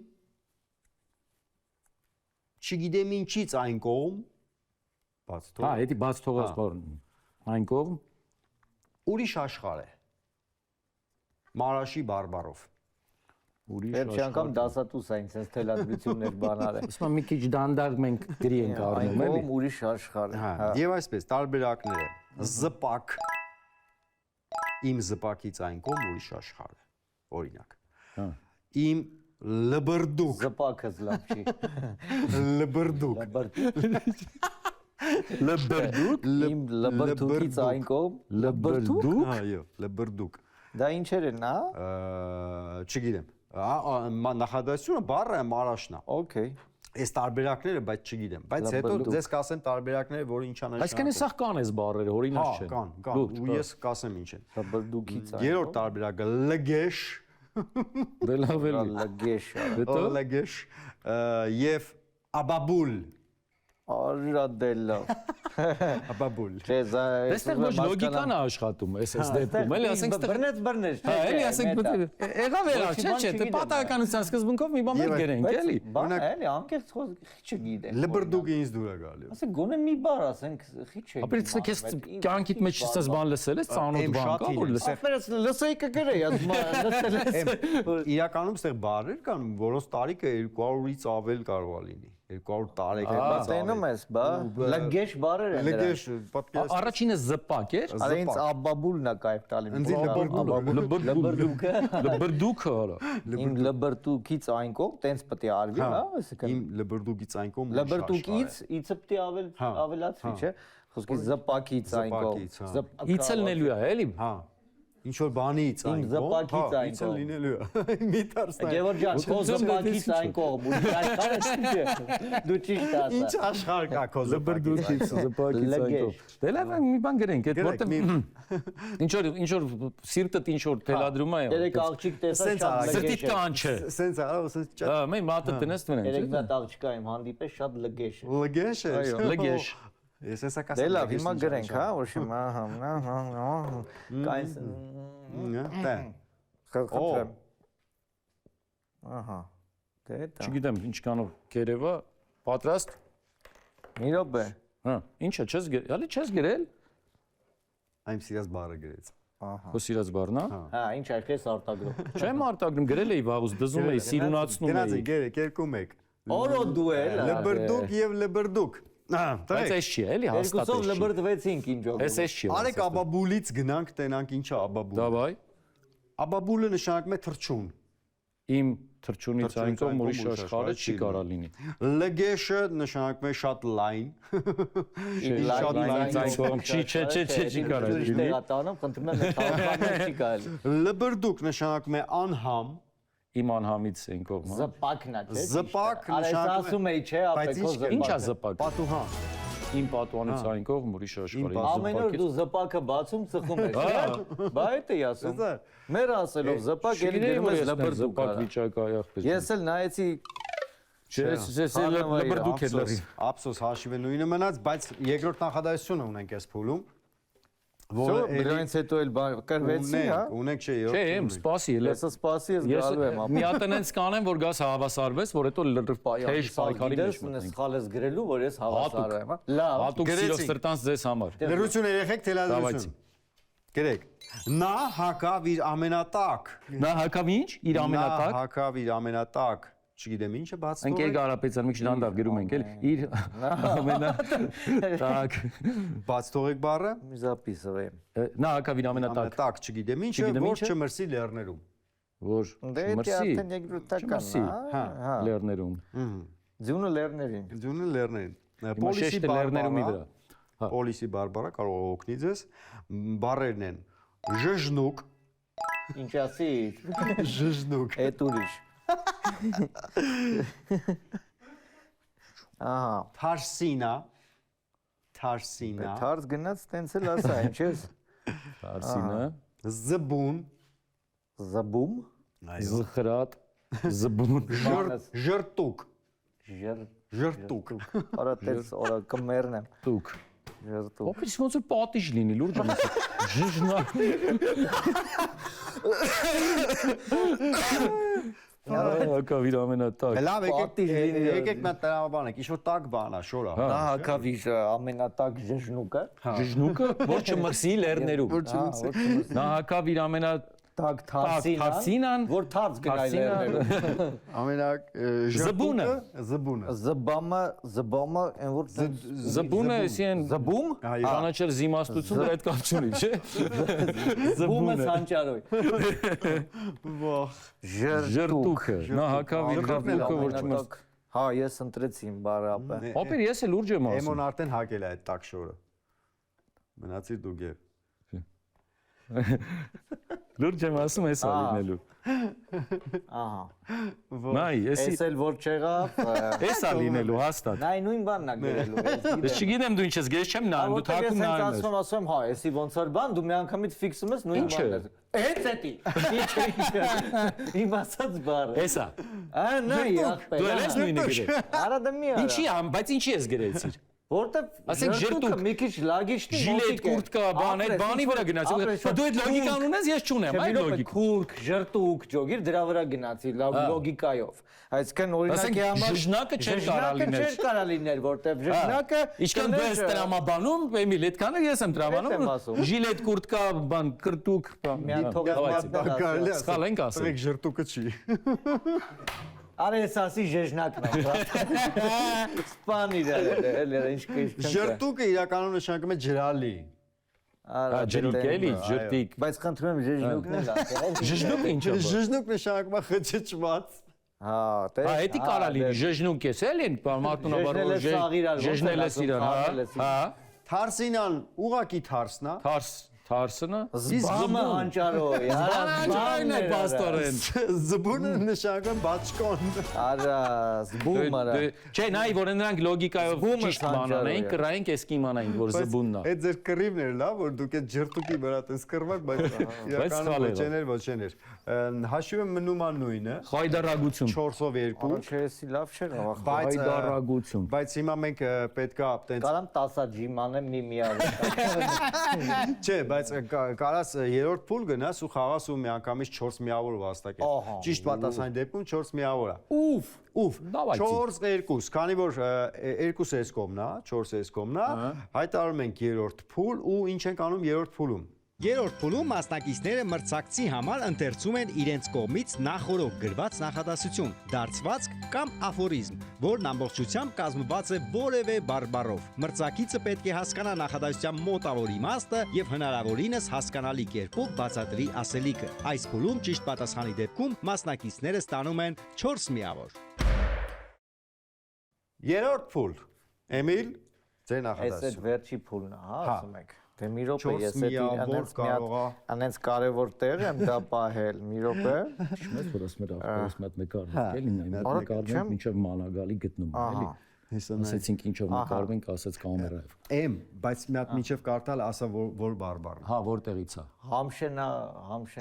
Speaker 1: չգիտեմ ինչից այն կողմ բաց թող
Speaker 3: Հա, էդի բաց թողած բառն։ Այն կողմ
Speaker 1: ուրիշ աշխարհ է։ Մարաշի բարբարով։
Speaker 3: ուրիշ
Speaker 2: Վերջի անգամ դասատուս այն sense թելադրություններ բանալ է
Speaker 3: Ասում եմ մի քիչ դանդաղ մենք գրի ենք առնում, էլի։
Speaker 2: Այգում ուրիշ աշխարհ
Speaker 1: Հա, եւ այսպես տարբերակները զպակ իմ զպակից այն կողմ ուրիշ աշխարհ է։ Օրինակ։
Speaker 3: Հա։
Speaker 1: Իմ լբրդուկ
Speaker 2: զպակս լավ չի
Speaker 1: լբրդուկ
Speaker 3: Լբրդուկ
Speaker 2: իմ լբրդուկից այն կողմ
Speaker 3: լբրդուկ
Speaker 1: այո լբրդուկ
Speaker 2: դա ինչեր են հա
Speaker 1: չգիտեմ նախադասությունը բառը մարաշնա
Speaker 2: Okay
Speaker 1: Այս տարբերակները, բայց չգիտեմ։ Բայց հետո ձեզ կասեմ տարբերակները, որը ինչա նշանակում։
Speaker 3: Այսինքն սա կան այս բառերը, օրինակ չեն։
Speaker 1: Կան, ու ես կասեմ ինչ են։
Speaker 2: Լբրդուկից այն։
Speaker 1: Երրորդ տարբերակը լգեշ,
Speaker 3: Դե լավ էլի։
Speaker 2: Լգեշ։
Speaker 3: Հետո
Speaker 1: լգեշ եւ աբաբուլ,
Speaker 2: Արադելլա։
Speaker 1: աբաբուլ։
Speaker 3: Այստեղ ոչ լոգիկան է աշխատում, այս դեպքում, էլի ասենք ստեղ։
Speaker 2: բռնեց։
Speaker 3: Հա, էլի ասենք եղավ էլա, չէ, դե պատահականության սկզբունքով մի բան մեր գերենք, էլի։
Speaker 2: Էլի անկեղծ չգիտեմ։
Speaker 1: Լբրդուկը ինձ դուր է գալի։
Speaker 2: Ասենք գոնե մի բառ ասենք խիչ է։
Speaker 3: Ապրից քեզ կյանքիդ մեջ չես բան լսել ես, ծանոթ բան կա, որ լսել։
Speaker 2: Ասես լսեի կգրե, ասում լսել ես։
Speaker 1: Իրականում ստեղ բառեր կան, որոնց տարիքը 200-ից ավել կարող է լինի։ 200 տարեկան
Speaker 2: Տենում ես, բա լգեշ բառեր են դրանք։
Speaker 1: լգեշ պատկերացրու։
Speaker 3: Առաջինը զպակ էր։
Speaker 2: Արա ինձ աբաբուլն է կայֆ տալի։
Speaker 3: Լբրդուկը, արա։
Speaker 2: Իմ լբրդուկից այն կողմ տենց պետք է արվի, հա, այսինքն
Speaker 1: Իմ լբրդուկից այն կողմ
Speaker 2: լբրդուկից իցը պետք է ավելացվի, չէ։ Խոսքի զպակից այն կողմ։
Speaker 3: Իցելնելու է, էլի։
Speaker 1: Հա։ Ինչ որ բանից այն
Speaker 2: Իմ զպակից այն
Speaker 1: իցը
Speaker 2: կողմ։
Speaker 1: լինելու է։ Մի դարսնա։
Speaker 2: Գևորգ ջան, քո զպակից այն կողմ, ու աշխարհը չէ։ Դու ճիշտ ասա։
Speaker 1: Ինչ աշխարհ կա քո
Speaker 3: Լբրդուկից, զպակից այնքով։ Դե լավ, մի բան գրենք, այդ որտեղ ինչ որ սիրտդ ինչ որ թելադրում է։
Speaker 2: Երեք աղջիկ տեսա շատ
Speaker 3: Սրտիդ
Speaker 2: լգեշ է։
Speaker 3: կան չէ։
Speaker 1: Սենց արա, սենց ճա։
Speaker 3: Հա, մենք մատը տնես դնենք։
Speaker 2: Երեք նատ աղջիկա իմ հանդիպես շատ լգեշ է։
Speaker 1: Լգեշ է։
Speaker 3: Լգեշ։
Speaker 1: Ես հեսա կասեմ։
Speaker 2: Դե լավ, հիմա գրենք, հա, որ հիմա կայս
Speaker 1: Դե։
Speaker 2: խնդրեմ։ Ահա։ Դե դա։
Speaker 3: Չգիտեմ ինչքանով կերևա, պատրաստ։
Speaker 2: Մի րոպե։
Speaker 3: Հա, ինչա, չես գրել, հələ չես գրել։
Speaker 1: Այն սիրած բառը գրեց։
Speaker 3: Քո սիրած բառն է։
Speaker 2: Հա, ինչ այդպես արտագրում։
Speaker 3: Չեմ արտագրում, գրել էի վաղուց, դզում էի, սիրունացնում
Speaker 1: Գնացի
Speaker 3: էի։
Speaker 1: գերեք 2-1։
Speaker 2: Օրո դու էլ։
Speaker 1: Լբրդուկ եւ լբրդուկ։
Speaker 3: Բայց
Speaker 1: Տրեք։
Speaker 3: այս չի, էլի հաստատ
Speaker 2: Երկուսով
Speaker 3: էս չի։
Speaker 2: լբրդվեցինք ինչ օգ։
Speaker 3: Էս չի։
Speaker 1: Արեք աբաբուլից գնանք տենանք ինչա աբաբուլ։
Speaker 3: Դավայ,
Speaker 1: Աբաբուլը նշանակում է թրջուն։
Speaker 3: իմ թրջունից այն կողմ ուրիշ աշխարհը չի կարա լինի։
Speaker 1: Լգեշը նշանակում է շատ լայն։
Speaker 3: Շատ լայնից այն կողմ չի կարա լինի։
Speaker 2: Տեղատանում խնդրում եմ թաղաններ չի կարելի։
Speaker 1: Լբրդուկ նշանակում է անհամ։
Speaker 3: Իմ անհամից այն կողմը։
Speaker 2: Զպակն է, չէ՞։
Speaker 1: Զպակ
Speaker 2: Արես
Speaker 1: նշանակում է
Speaker 2: ասում էի, չէ, ապեքո զպակ։
Speaker 3: Ինչա զպակ։
Speaker 1: պատուհան։
Speaker 3: Իմ պատուանից այն կողմ ուրիշ աշխարհի
Speaker 2: Ամեն օր դու զպակը բացում ծխում ես, չէ՞։ Բա այդ էի ասում։ Մեր ասելով զպակ էլի գրում ես լբրդուկ։
Speaker 3: զպակ վիճակա այախպես։
Speaker 2: Ես էլ նայեցի
Speaker 3: Ես լբրդուկ է լրի։
Speaker 1: Ափսոս հաշիվը նույնը մնաց, բայց երկրորդ նախադասությունը ունենք այս փուլում։
Speaker 2: Որը դրանից հետո էլ կրվեցի, հա։
Speaker 1: Ունենք չէ,
Speaker 3: Չէ, եմ, սպասի, էլ։
Speaker 2: Ես սպասի ես գալու եմ ապա։
Speaker 3: Մի հատ այնց կանեմ, որ գաս հավասարվես, որ հետո լրիվ թեժ պայքարի մեջ մտնենք։
Speaker 2: Սխալ ես գրելու, որ ես հավասար եմ, հա։ Լավ։
Speaker 3: Հատուկ սիրով սրտանց ձեզ համար։
Speaker 1: Լրություն երեխեք թելադրություն։ Գրեք։ Նա հակավ իր ամենատակ։
Speaker 3: Նա հակավ ինչ? Իր ամենատակ։
Speaker 1: Հակավ իր ամենատակ։ Չգիտեմ ինչը բացվում։
Speaker 3: Ընկեր Գարապետյան մի քիչ դանդաղ գրում ենք, էլ իր ամենատակ։
Speaker 1: Բաց թողեք բառը։
Speaker 2: Մի զապիս վեմ։
Speaker 3: Նա հակավ իր ամենատակ։
Speaker 1: Ամենատակ չգիտեմ ինչը, որ չմրսի լեռներում։
Speaker 3: Որ
Speaker 2: Դե դա արդեն երկրորդական է, հա։
Speaker 3: լեռներում։
Speaker 2: Ձյունը լեռներին։
Speaker 1: Ձյունը լեռներին։
Speaker 3: Պոլիսի լեռներումի վրա։
Speaker 1: Պոլիսի բարբարա կարող է օգնի ձեզ։ Բառերն են ժժնուկ,
Speaker 2: Ինչ ասի։
Speaker 1: ժժնուկ,
Speaker 2: Էդ ուրիշ։ Ահա,
Speaker 1: թարսինա, թարսինա,
Speaker 2: թարս գնաց տենց էլ ասա, ինչ ես։
Speaker 3: Արսինը,
Speaker 1: զբուն,
Speaker 2: Զբում։
Speaker 3: զխրատ, զբուն,
Speaker 1: ժրտուկ,
Speaker 2: Ժր։
Speaker 1: ժրտուկ։
Speaker 2: Արա տես օրա կմերն եմ։
Speaker 3: տուկ։
Speaker 2: Ժրտու։
Speaker 3: Ոպից ոնց որ պատիժ լինի, լուրջ եմ ասում։ Ժժնա։ Հակավ իր ամենատակ։
Speaker 1: Լավ, եկեք նա տրամաբանեք, ինչ-որ տակ բան է, շորա։
Speaker 2: Նա հակավ իր ամենատակ ժժնուկը։
Speaker 3: Ժժնուկը, որ չմրսի լեռներում։ Նա հակավ իր
Speaker 2: Տակ թարսինան, որ թարս գնայ լեռներում։
Speaker 1: Ամենակ
Speaker 3: Զբունը։
Speaker 1: Զբունը։
Speaker 2: Զբամը, այն որ
Speaker 3: Զբունը, էսի են
Speaker 2: զբում։
Speaker 3: բանաչել զիմաստություն, դա այդ կապ չունի, չէ։
Speaker 2: Զբումը սանճարոյ։
Speaker 1: Վախ։
Speaker 3: Ժրտուկը։ Նա հակավ իր ժրտուկը, որ չմրսի։
Speaker 2: Հա, ես ընտրեցի իմ բառը ապա։
Speaker 3: Ապեր ես էլ լուրջ եմ ասում։
Speaker 1: Էմոն արդեն հակել է այդ տակ շորը։ Մնացի դու գեր։
Speaker 3: Լուրջ եմ ասում էս ա լինելու։
Speaker 2: Ահա։
Speaker 3: Նայ, էսի
Speaker 2: Էս էլ որ չեղավ,
Speaker 3: էս ա լինելու հաստատ։
Speaker 2: նայ նույն բանն ա գրելու։
Speaker 3: Ես չգիտեմ դու ինչ ես գես չեմ նայում, դու թակում նայում ես։
Speaker 2: Ասում, հա, էսի ոնց որ բան, դու մի անգամից ֆիքսում ես նույն բանն։ Էս էտի։ Իմ ասած բառը։
Speaker 3: Էսա։
Speaker 2: Նայ, ախպեր։
Speaker 3: Դու ես նույնը գրել։
Speaker 2: Արա դե մի արա։
Speaker 3: Ինչի ամ, բայց ինչի ես գրեցիր։
Speaker 2: Որտեվ
Speaker 3: Ասենք
Speaker 2: ժրտուկը մի քիչ լագիչնի
Speaker 3: ժիլետ կուրտկա բան այդ բանի վրա գնացի։ Դու այդ լոգիկան ունես, ես չունեմ, այդ լոգիկ։
Speaker 2: Քուրք, ժրտուկ, ջոգիր դրա վրա գնացի լոգիկայով։ Այսինքն օրինակի համար
Speaker 3: ժժնակը չէր կարա լինել։
Speaker 2: Չէր կարա լինել, որտեվ ժժնակը
Speaker 3: Ինչքան դու ես տրամաբանում, Էմիլ, այդքանը ես եմ տրամաբանում։ Ժիլետ կուրտկա բան, կրտուկ բան։
Speaker 2: մի հատ թողած
Speaker 3: Սխալ ենք ասել։
Speaker 1: Տղեկ ժրտուկը չի։
Speaker 2: Արե ասի ժեժնակն է, բրատ։ Սպանիր էլ ինչ կիշ։
Speaker 1: Ժրտուկը իրականում նշանակում է ջրալի։
Speaker 3: Ջրիկ էլի, ջրտիկ։
Speaker 2: Բայց խնդրում եմ ժեժնուկն էլ ասել։
Speaker 3: Ժժնուկը ինչ է։
Speaker 1: Ժժնուկ նշանակում է խճճված։
Speaker 2: Հա, տես։
Speaker 3: Հա, էդի կարա լինի, ժժնուկ ես էլի, մարդունաբար ժեժնել ես իրան, հա։
Speaker 1: Թարսինան ուղակի թարսնա։
Speaker 3: Թարսնը։
Speaker 2: Զբամը հանճարո,
Speaker 3: Հանճարոն է պաստորեն։
Speaker 1: Զբունը նշանակում բաճկոն։
Speaker 2: Արա, զբում արա։
Speaker 3: Չէ, նայ, որ նրանք լոգիկայով ճիշտ բանանային, կռային, ես կիմանային, որ զբունն է։
Speaker 1: Այդ ձեր կռիվն էր լավ, որ դուք այդ ջրտուկի վրա տես կռվակ, բայց իրականում ոչ էր։ Հաշիվը մնում է նույնը։
Speaker 3: Խայդարագություն։
Speaker 1: 4-ով 2։
Speaker 2: Չէ, լավ չէ, ախ։
Speaker 3: Խայդարագություն։
Speaker 1: Բայց հիմա մենք պետքա տենց
Speaker 2: Կարամ 10 ջիմանեմ մի միավոր։
Speaker 1: Չէ, բայց կարաս երրորդ փուլ գնաս ու խաղաս ու միանգամից 4 միավոր վաստակես։ Ճիշտ պատասխանի դեպքում 4 միավոր է։ Ուֆ, 4-2, քանի որ 2 էս կողմն է, 4 էս կողմն է, հայտարարում ենք երրորդ փուլ ու ինչ ենք անում երրորդ փուլում։
Speaker 4: Երրորդ փուլում մասնակիցները մրցակցի համար ընթերցում են իրենց կողմից նախորոք գրված նախադասություն, դարձվածք կամ աֆորիզմ, որն ամբողջությամբ կազմված է որևէ բարբառով։ Մրցակիցը պետք է հասկանա նախադասության մոտավոր իմաստը եւ հնարավորինս հասկանալի կերպով բացատրի ասելիքը։ Այս փուլում ճիշտ պատասխանի դեպքում մասնակիցները ստանում են 4 միավոր։
Speaker 1: Երրորդ փուլ։ Էմիլ, ձեր
Speaker 2: Այս
Speaker 1: նախադասություն։
Speaker 2: այդ վերջի փուլն է, հա, ասում եք։ Դե մի րոպե ես
Speaker 1: միավոր կարողա։
Speaker 2: անենց կարևոր տեղ եմ դա պահել, մի րոպե։
Speaker 3: Չմես որ ասում եմ ախորս մատ նկարում, էլի նկարում մինչև մանագալի գտնում էլի։ Ասեցինք ինչով նկարում ենք, ասեց կամերայով։
Speaker 1: Էմ, բայց մի հատ միջև կարդալ ասա որ բարբառն։
Speaker 3: Հա, որտեղից է։
Speaker 2: Համշենա։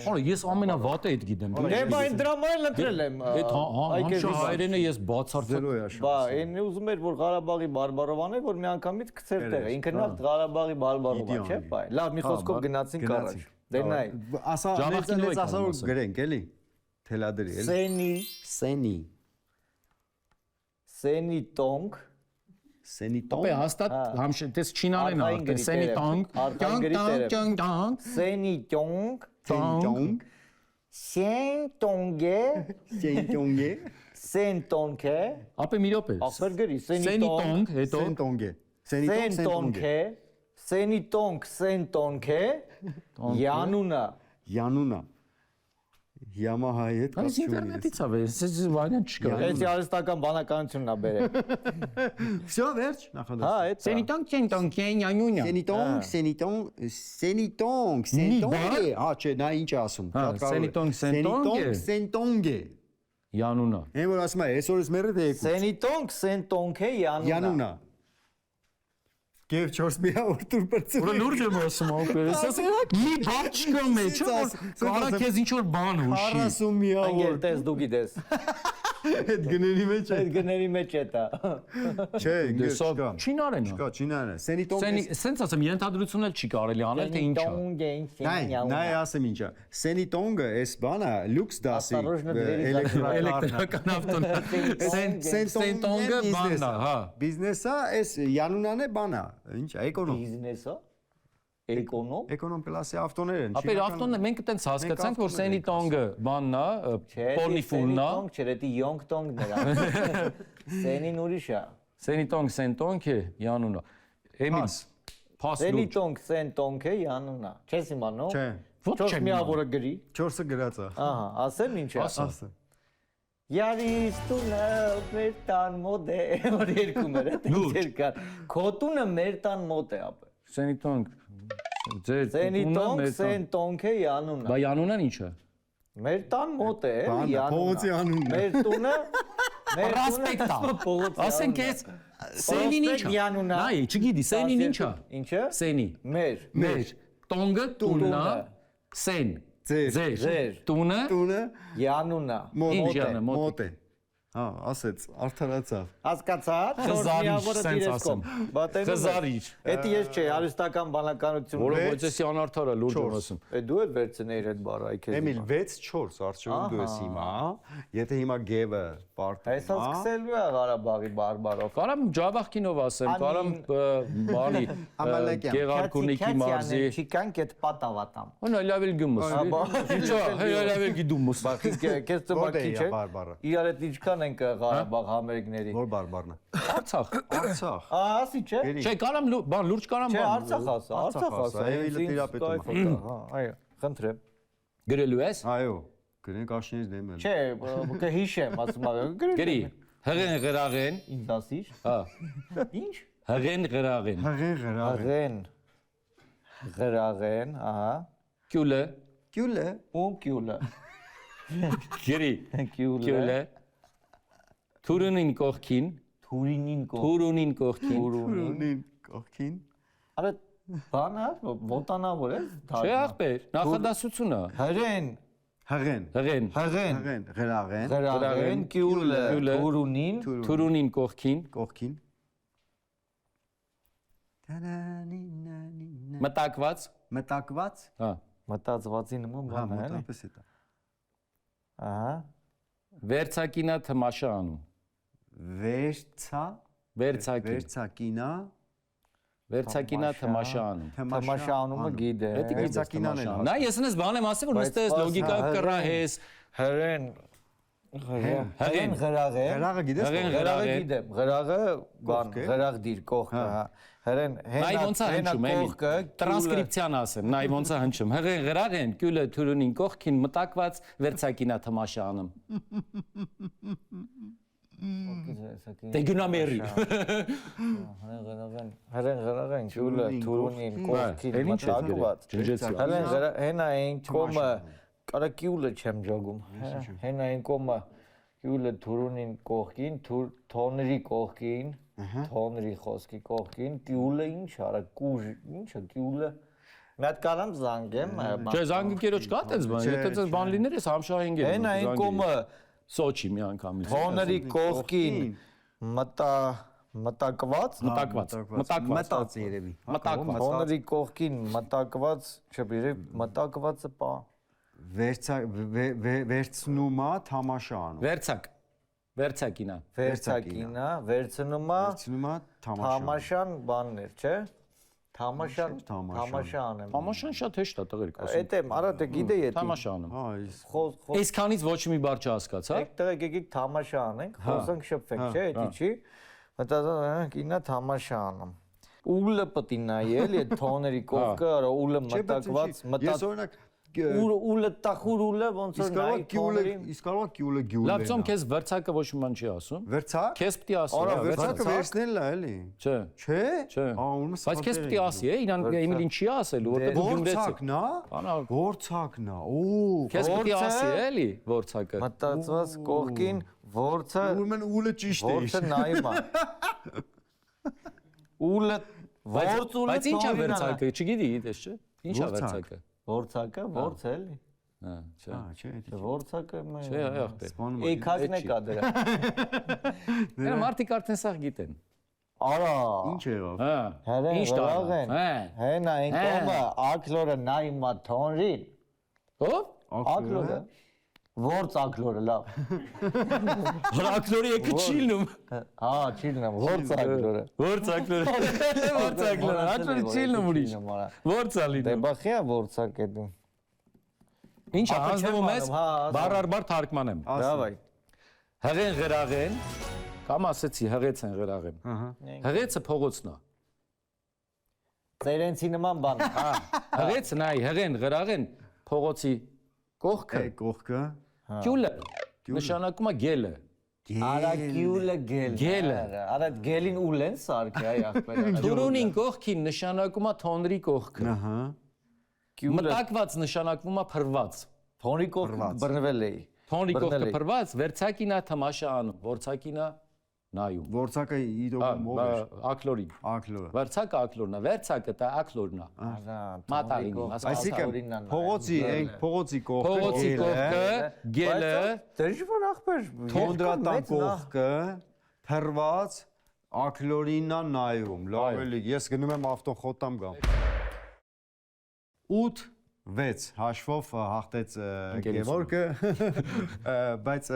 Speaker 3: Հոն ես ամենավատը այդ գիտեմ։
Speaker 2: Դե բա այն դրամայել ընտրել եմ։
Speaker 3: Այդ հայերենը ես բացարձակ
Speaker 2: Բա, այն ուզում էր որ Ղարաբաղի բարբառով անել, որ մի անգամից գցեր տեղը։ Ինքը նախ Ղարաբաղի բարբառով է, չէ՞, բայ։ Լավ, մի խոսքով գնացինք առաջ։ Դե նայ։
Speaker 1: Ասա, մեծ ասա որ գրենք, էլի։ Թելադրի, էլի։
Speaker 2: Սենի Սենիտոնգ
Speaker 1: Սենիտոն։
Speaker 3: Ապե հաստատ համշեն, տես չինարեն արդեն, սենի տանկ, տանկ,
Speaker 2: Սենիտոնգ
Speaker 1: Սենիտոն։
Speaker 2: Սենտոնգե
Speaker 1: Սենիտոնգե։
Speaker 2: Սենտոնգե
Speaker 3: ապե մի րոպե,
Speaker 2: Ախր գրի
Speaker 3: սենիտոնգ, հետո,
Speaker 1: Սենտոնգե։
Speaker 2: Սենտոնգե Սենիտոնգ Սենտոնգե Յանունա
Speaker 1: Յանունա։ Yamaha-ի հետ
Speaker 3: այս ինտերնետից է, ես վայրեն չկա։
Speaker 2: Էսի արհեստական բանականությունն է բերել։
Speaker 1: Всё, վերջ, նախադասություն։
Speaker 2: Հա, այդ
Speaker 3: Սենիտոնգ, յանյունյա։
Speaker 1: Սենիտոնգե։ Հա, չէ, նա ինչ է ասում։ Սենտոնգե։
Speaker 3: Յանունա։
Speaker 1: Այն որ ասում է, այսօր ես մեռը թե եկու։
Speaker 2: Սենիտոնգ Սենտոնգե
Speaker 1: Յանունա։ Գեվ 4 միավոր տուր բրցում։
Speaker 3: Որ լուրջ եմ ասում, ապեր, ես ասում մի բան չկա մեջ, որ կարա քեզ ինչ որ բան հուշի։
Speaker 1: 40 միավոր։
Speaker 2: Անգել տես դու գիտես։
Speaker 1: Այդ գների մեջ է։
Speaker 2: Այդ գների մեջ է դա։
Speaker 1: Չէ,
Speaker 3: Դեսա չինարեն։
Speaker 1: Չկա, չինարը։ Սենիտոնգե։
Speaker 3: Սենց ասեմ, ենթադրություն էլ չի կարելի անել, թե ինչ է։
Speaker 1: Նայ ասեմ ինչա։ Սենիտոնգը էս բանը լյուքս դասի
Speaker 3: Էլեկտրական ավտոն։ Սենտոնգը բանն է, հա։
Speaker 1: Բիզնեսա էս Յանունան է բանա։ Ինչ է, էկոնոմ։
Speaker 2: Բիզնեսը էկոնոմ։
Speaker 1: Էկոնոմ կլասի ավտոներ են։
Speaker 3: Ապեր ավտոնը մենք այտենց հասկացանք, որ Սենիտոնգը բանն է, պոլիֆունն է։
Speaker 2: Չէ, դա Յոնգտոնգն է։ Սենին ուրիշ է։
Speaker 3: Սենիտոնգ, Սենտոնգ է, Յանունա։ Էմիլ, փաս լուրջ։
Speaker 2: Սենիտոնգ Սենտոնգ է Յանունա։ Չես իմանում։
Speaker 1: Չէ։
Speaker 3: Ոչ չեմ
Speaker 2: միավորը գրի։
Speaker 1: 4-ը գրած է։
Speaker 2: Ահա, ասեմ ինչ է։
Speaker 1: Ասա։
Speaker 2: Յարիս տունը մեր տան մոտ է, որ երկում էր, դա կան։ Քո տունը մեր տան մոտ է ապը։
Speaker 3: Սենիտոնգ, Ձեր
Speaker 2: Սենի
Speaker 3: տունը
Speaker 2: տոնք,
Speaker 3: մեր
Speaker 2: սեն տոնք է յանունը։
Speaker 3: Բա յանունն ի՞նչ է։
Speaker 2: Մեր տան մոտ է,
Speaker 1: Բանը, փողոցի անունն է։
Speaker 2: Մեր տունը,
Speaker 3: Ռասպեկտա։ Ասենք էս Սենին ի՞նչ է։
Speaker 2: յանունը։
Speaker 3: Նայ, չգիտի, Սենին ի՞նչ է։
Speaker 2: Ինչը։
Speaker 3: Սենի։
Speaker 2: Մեր
Speaker 3: Տոնգը տուննա, Սեն։
Speaker 2: Ձեր։
Speaker 3: Տունը
Speaker 1: Տունը
Speaker 2: յանունը։
Speaker 3: Ինչ յանը մոտ։
Speaker 1: մոտ է։ Հա, ասեց, արդարացավ։
Speaker 2: Հասկացա,
Speaker 3: Խզարիչ, սենց ասեմ։ Խզարիչ։
Speaker 2: Էդի ես չէ, արհեստական բանականություն։
Speaker 3: Որը ոչ էսի անարդար է լուրջ եմ ասում։
Speaker 2: Դու էլ վերցնեիր այդ բառը այ քեզ։
Speaker 1: Էմիլ 6-4 արդյոք դու ես հիմա, եթե հիմա գևը պարտում
Speaker 2: Այսօր սկսելու է Ղարաբաղի բարբարով։
Speaker 3: Կարամ Ջավախկինով ասեմ, կարամ բանի Գեղարքունիքի մարզի։
Speaker 2: Չիկանք այդ պատավատամ։
Speaker 3: Անա լավել գումս։ Ինչա, լավել գիտումս։
Speaker 2: Քեզ տոմակի չէ։ Իրար հետ ինչքան ենք Ղարաբաղ համերգների։
Speaker 1: Որ բարբարնա։
Speaker 3: Արցախ։
Speaker 1: Արցախ։
Speaker 2: Ասի չէ։
Speaker 3: Չէ, կարամ բան լուրջ կարամ
Speaker 2: Չէ,
Speaker 3: բան։
Speaker 2: Արցախ ասա, Արցախ ասա։
Speaker 1: Էմիլը տիրապետում է։
Speaker 2: Հա, այո, խնդրեմ։
Speaker 3: Գրելու ես։
Speaker 1: Այո, գրենք աշնից դեմ էլ։
Speaker 2: Չէ, կհիշեմ, ասում եմ։
Speaker 3: Գրի։ Հղեն գրաղեն։
Speaker 2: Ինչ ասիր։
Speaker 3: Հա։
Speaker 2: Ինչ։
Speaker 3: Հղեն գրաղեն։
Speaker 1: Հղեն գրաղ։
Speaker 2: Ղեն։ Գրաղեն, ահա։
Speaker 3: Կյուլը։
Speaker 1: Կյուլը։
Speaker 2: Ու կյուլը։
Speaker 3: Գրի։ Կյուլը։ Թուրունին կողքին։
Speaker 2: Թուրինին կողքին։
Speaker 3: Թուրունին կողքին։
Speaker 1: Ունին կողքին։
Speaker 2: Արա բանա ոտանավոր է։
Speaker 3: Չէ ախպեր, նախադասությունը։
Speaker 2: Հրեն,
Speaker 1: Հղեն։
Speaker 3: Հղեն։
Speaker 2: հղեն,
Speaker 1: Հղեն, գրաղեն։
Speaker 2: գրաղեն, կյուլը,
Speaker 3: Կյուլը,
Speaker 2: թուրունին,
Speaker 3: Թուրունին կողքին։
Speaker 1: Կողքին։
Speaker 3: Մտակված։
Speaker 1: Մտակված։
Speaker 3: Հա։
Speaker 2: մտածվածի նման
Speaker 1: Հա,
Speaker 2: բան է, էլի։
Speaker 1: մոտապես է դա։
Speaker 2: Ահա։
Speaker 3: Վերցակինա թմաշա անում։
Speaker 1: Վերցա,
Speaker 3: Վերցակին։
Speaker 1: վերցակինա,
Speaker 3: Վերցակինա թմաշա անում։
Speaker 2: Թամաշա անումը գիտե։
Speaker 3: Դա գիտես
Speaker 1: Վերցակինան էլ
Speaker 3: թմաշա։ Նա ես նես բան եմ ասել, որ նստես լոգիկայով կռահես։
Speaker 2: Հրեն, հրեն գրաղեն։
Speaker 1: գրաղը գիտես։
Speaker 3: Հղեն
Speaker 1: ո՞ր է։
Speaker 2: Գրաղը
Speaker 3: Գրաղեն։
Speaker 2: գիտեմ, գրաղը բան,
Speaker 1: Կողք է։
Speaker 2: գրաղ դիր կողքը, հա։ Հրեն,
Speaker 3: Նայ ոնց է հնչում,
Speaker 2: կողքը,
Speaker 3: տրանսկրիպցիան ասեմ, նայ ոնց է հնչում։ Հղեն գրաղեն, կյուլը թուրունին կողքին մտակված վերցակինա թմաշա անում։ Դե գնա մերի։
Speaker 2: Հրեն գրաղեն, կյուլը, թուրունին կողքին
Speaker 3: Էն ինչ է
Speaker 2: մտակված։
Speaker 3: ջնջեցի։
Speaker 2: Հենց հենա այն կոմը կարա կյուլը չեմ ջոգում։ Հենա այն կոմը կյուլը թուրունին կողքին, թոների կողքին, թոների խոսքի կողքին, կյուլը ինչ արա, կուժ, ինչը կյուլը։ Մի հատ կարամ զանգեմ։
Speaker 3: Չէ, զանգի կերոջ կա տես բան, եթե տես բան լիներ, ես համշահին գերեմ։
Speaker 2: Հենա այն կոմը
Speaker 3: Սոչի մի անգամ։
Speaker 2: թոների կողքին մտակված,
Speaker 1: Մտած երևի։
Speaker 3: Մտակված։
Speaker 2: թոների կողքին մտակված, չբերե մտակվածը պա։
Speaker 1: Վերցնումա թամաշա անում։
Speaker 3: Վերցակ։ Վերցակինա։
Speaker 2: Վերցակինա, վերցնումա
Speaker 1: Վերցնումա թամաշա։
Speaker 2: Թամաշան բաններ, չէ։ Թամաշան,
Speaker 1: թամաշան։
Speaker 2: թամաշան եմ։
Speaker 3: Համաշան շատ հեշտ է տղերք ասում։
Speaker 2: Էդ եմ, արա դե գիտե ետ։
Speaker 3: Թամաշա անում։
Speaker 1: Հա, ის
Speaker 2: Խոս
Speaker 3: Այսքանից ոչ մի բառ չհասկացա։
Speaker 2: Եք տղեկ եկեք թամաշա անենք, խոսանք շփվենք, չէ, էդի չի։ Մտածում եմ, կինա թամաշա անեմ։ Ուլը պետք է նայել, այդ թոների կողքը, արա ուլը մտակված,
Speaker 1: Ես օրինակ
Speaker 2: ուլը տախուր ուլը ոնց որ նայ թոներին։
Speaker 1: Իսկ կարող գյուլը գյուլը։
Speaker 3: Լավ, ծոմ քեզ վերցակը ոչ մի բան չի ասում։
Speaker 1: Վերցակ։
Speaker 3: Քեզ պիտի ասի։
Speaker 1: Արա
Speaker 3: հա,
Speaker 1: վերցակը վերցնելն է էլի։
Speaker 3: Չէ։
Speaker 1: Չէ։
Speaker 3: Չէ։
Speaker 1: Ուրեմն
Speaker 3: Բայց քեզ պիտի ասի, իրան Էմիլին չի ասելու, որտեղ դու գյումրեցի։
Speaker 1: Որցակն է։
Speaker 3: Բանա,
Speaker 1: Որցակն է։ Օ։
Speaker 3: քեզ պիտի
Speaker 2: Որցը-
Speaker 3: ասի, էլի, որցակը։
Speaker 2: Մտածված կողքին որցը
Speaker 1: Ուրեմն ուլը ճիշտ է։
Speaker 2: որցը նայում է։ Ուլը որց ուլը
Speaker 3: Բայց ի՞նչ է
Speaker 2: թորին
Speaker 3: վերցակը, չգիտի, դες չէ։ Ի՞նչ է
Speaker 1: Որցակ։
Speaker 3: վերցակը։
Speaker 2: Որցակը որց էլի։
Speaker 3: Հա, չէ։
Speaker 1: Հա, չէ, դա
Speaker 2: Որցակը
Speaker 3: Չէ, ախպեր։
Speaker 1: սպանում է։
Speaker 2: Էքակն է կա դրա։
Speaker 3: Դե մարդիկ արդեն սաղ գիտեն։
Speaker 2: Արա։
Speaker 1: Ինչ եղավ։
Speaker 3: Հա։
Speaker 2: Հերեն
Speaker 3: Ինչ տա։
Speaker 2: վրաղեն։
Speaker 3: Հա։
Speaker 2: Հենա այն կոմը ակլորը նայում է թոնրին։
Speaker 3: Ո՞վ։
Speaker 2: Ակլորը։ Որց ակլորը լավ։
Speaker 3: Հրակլորի եկը չիլնում։
Speaker 2: Հա, չիլնամ, որց ակլորը։
Speaker 3: Որցակլորը։ Որցակլորը, աշտարի չիլնում ուրիշ։ Որցա
Speaker 2: Դե
Speaker 3: լինում։
Speaker 2: բախիա որցակ է դու։
Speaker 3: Ինչ
Speaker 2: Ապա
Speaker 3: հանձնվում
Speaker 2: չեմ
Speaker 3: ես,
Speaker 2: անում, հա,
Speaker 3: բառ առ բառ թարգմանեմ։
Speaker 2: Դավայ։
Speaker 3: Հղեն գրաղեն, կամ ասեցի հղեց են գրաղեն։ Հղեցը փողոցն է։
Speaker 2: Ծերենցի նման բան։
Speaker 3: Հա, հղեցը նայ, հղեն գրաղեն փողոցի կողքը,
Speaker 1: Կողքը։
Speaker 3: գյուլը, նշանակում է գելը,
Speaker 2: Արագյուլը գելը։
Speaker 3: Գելը։
Speaker 2: Արա գելին ուլ են սարքի այ ախպերը։
Speaker 3: Թուրունին կողքին նշանակում է թոնրի կողքը։
Speaker 1: Ահա։
Speaker 3: Մտակված նշանակում է փրված։
Speaker 2: Թոնի կողք բռնվել էի։
Speaker 3: Թոնրի կողքը փրված, վերցակինա թամաշա անում, որցակինա նայում։
Speaker 1: Որցակը իրոք ով է։
Speaker 3: Ակլորին։
Speaker 1: Ակլորը։
Speaker 3: Վերցակը ակլորնա, վերցակը դա ակլորնա։ Մատալին,
Speaker 1: Այսինքն փողոցի այն փողոցի
Speaker 3: Փողոցի կողքը, գելը,
Speaker 2: Դժվար ախպեր։
Speaker 1: Թոնդրատան կողքը, փրված, ակլորինա նայում։ Լավ էլի, ես գնում եմ ավտոխոտամ գամ։ 8-6 հաշվով հաղթեց Գևորգը, բայց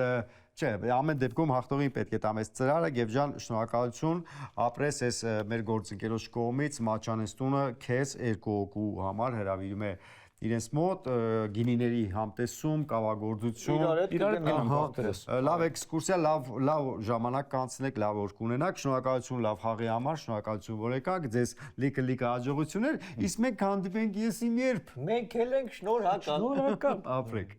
Speaker 1: չէ, ամեն դեպքում հաղթողին պետք է տամես ծրարը, Գևջան, շնորհակալություն, ապրես այս մեր գործընկերոջ կողմից Մաչանեստունը քեզ 2 հոգու համար հրավիրում է իրենց մոտ գինիների համտեսում, կավագործություն, լավ էքսկուրսիա, լավ ժամանակ կանցնեք, լավ օր կունենաք, շնորհակալություն լավ խաղի համար, շնորհակալություն որ եկաք, ձեզ լիքը հաջողություններ, իսկ մենք հանդիպենք ես իմ երբ։
Speaker 2: Մենք էլ ենք շնորհակալ։
Speaker 1: Ապրեք։